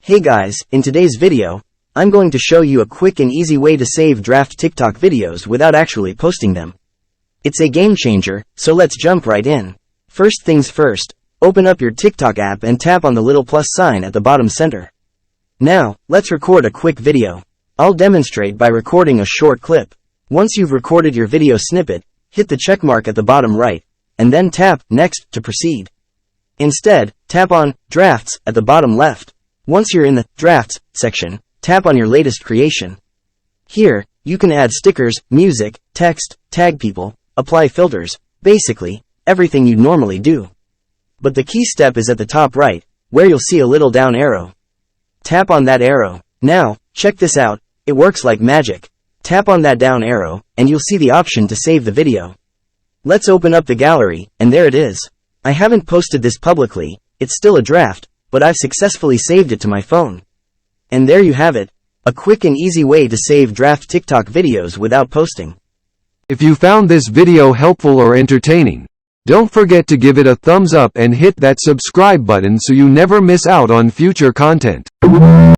Hey guys, in today's video, I'm going to show you a quick and easy way to save draft TikTok videos without actually posting them. It's a game changer, so let's jump right in. First things first, open up your TikTok app and tap on the little plus sign at the bottom center. Now, let's record a quick video. I'll demonstrate by recording a short clip. Once you've recorded your video snippet, hit the check mark at the bottom right, and then tap Next to proceed. Instead, tap on Drafts at the bottom left. Once you're in the Drafts section, tap on your latest creation. Here, you can add stickers, music, text, tag people, apply filters, basically, everything you'd normally do. But the key step is at the top right, where you'll see a little down arrow. Tap on that arrow. Now, check this out, it works like magic. Tap on that down arrow, and you'll see the option to save the video. Let's open up the gallery, and there it is. I haven't posted this publicly, it's still a draft, but I've successfully saved it to my phone. And there you have it, a quick and easy way to save draft TikTok videos without posting. If you found this video helpful or entertaining, don't forget to give it a thumbs up and hit that subscribe button so you never miss out on future content.